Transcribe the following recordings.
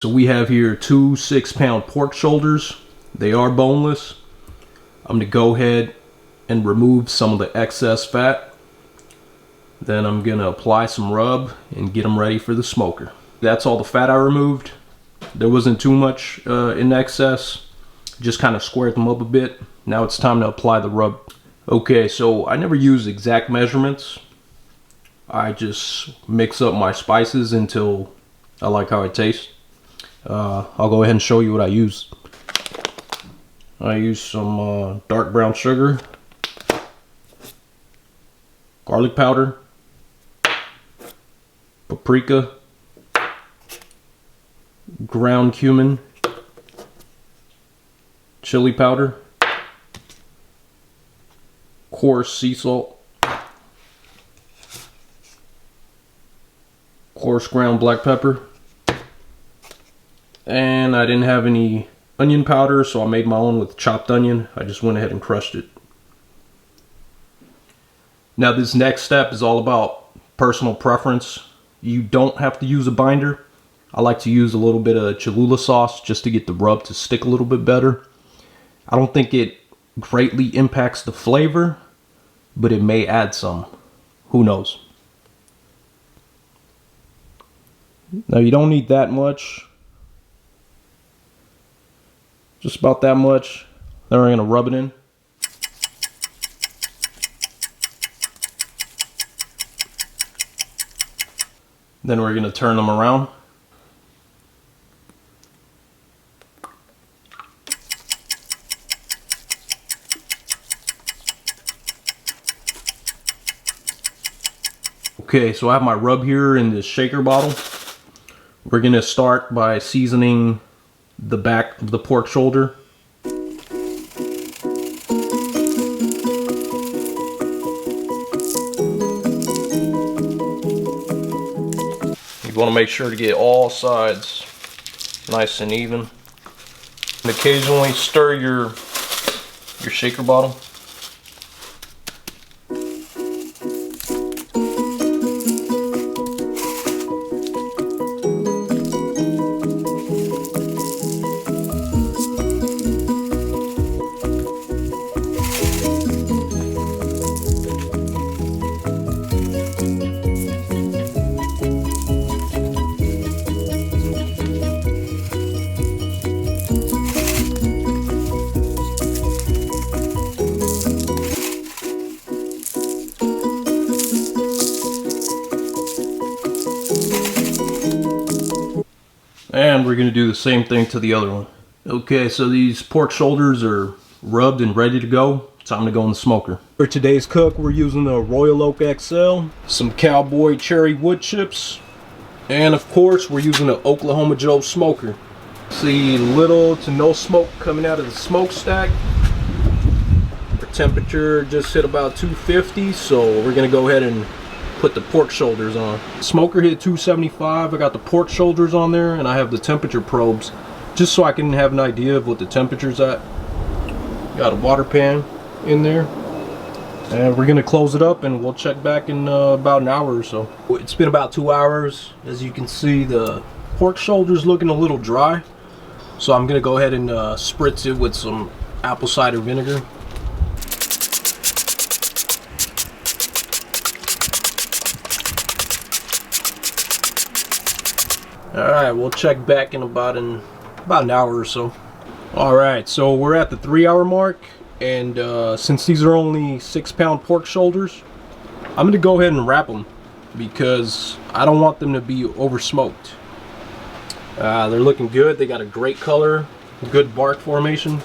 So we have here 2 6-pound pork shoulders. They are boneless. I'm gonna go ahead and remove some of the excess fat. Then I'm gonna apply some rub and get them ready for the smoker. That's all the fat I removed. There wasn't too much in excess. Just kind of squared them up a bit. Now it's time to apply the rub. Okay, so I never use exact measurements. I just mix up my spices until I like how it tastes. I'll go ahead and show you what I use. I use some dark brown sugar, garlic powder, paprika, ground cumin, chili powder, coarse sea salt, coarse ground black pepper, and I didn't have any onion powder, so I made my own with chopped onion. I just went ahead and crushed it. Now this next step is all about personal preference. You don't have to use a binder. I like to use a little bit of Cholula sauce just to get the rub to stick a little bit better. I don't think it greatly impacts the flavor, but it may add some. Who knows? Now you don't need that much. Just about that much. Then we're going to rub it in. Then we're going to turn them around. Okay, so I have my rub here in this shaker bottle. We're going to start by seasoning the back of the pork shoulder. You want to make sure to get all sides nice and even. And occasionally stir your shaker bottle. And we're going to do the same thing to the other one. Okay, so these pork shoulders are rubbed and ready to go. Time to go in the smoker. For today's cook, we're using the Royal Oak XL, some Cowboy cherry wood chips, and of course, we're using the Oklahoma Joe smoker. See little to no smoke coming out of the smokestack. The temperature just hit about 250, so we're going to go ahead and put the pork shoulders on. Smoker hit 275. I got the pork shoulders on there, and I have the temperature probes just so I can have an idea of what the temperature's at. Got a water pan in there, and we're gonna close it up and we'll check back in about an hour or so. It's been about 2 hours. As you can see, the pork shoulders looking a little dry, so I'm gonna go ahead and spritz it with some apple cider vinegar. Alright, we'll check back in about an hour or so. Alright, so we're at the 3-hour mark, and since these are only 6-pound pork shoulders, I'm going to go ahead and wrap them because I don't want them to be over smoked. They're looking good. They got a great color, good bark formation.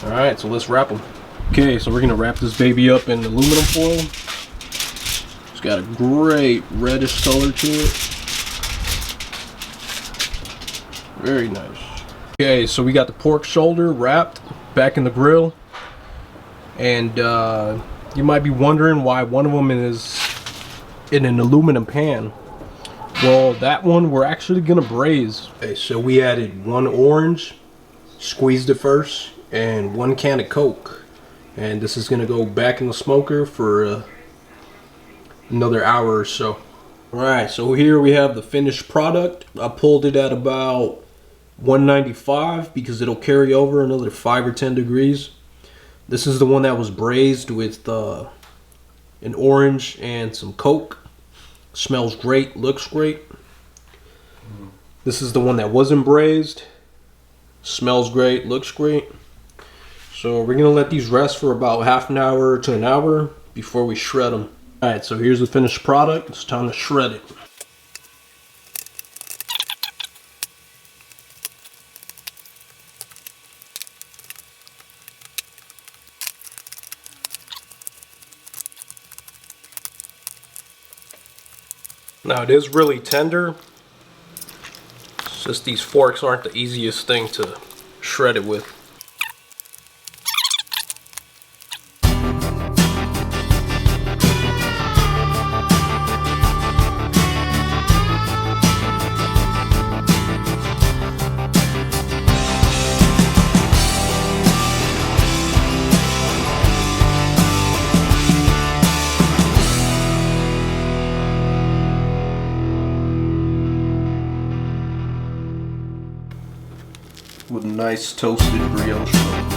Alright, so let's wrap them. Okay, so we're going to wrap this baby up in aluminum foil. It's got a great reddish color to it. Very nice. Okay, so we got the pork shoulder wrapped back in the grill, and you might be wondering why one of them is in an aluminum pan. Well, that one we're actually gonna braise. Okay, so we added 1 orange, squeezed it first, and 1 can of Coke, and this is gonna go back in the smoker for another hour or so. Alright, so here we have the finished product. I pulled it at about 195 because it'll carry over another 5 or 10 degrees. This is the one that was braised with an orange and some Coke. Smells great, looks great. This is the one that wasn't braised. Smells great, looks great. So we're gonna let these rest for about half an hour to an hour before we shred them. Alright, so here's the finished product. It's time to shred it. Now it is really tender. It's just these forks aren't the easiest thing to shred it with. With a nice toasted brioche bun.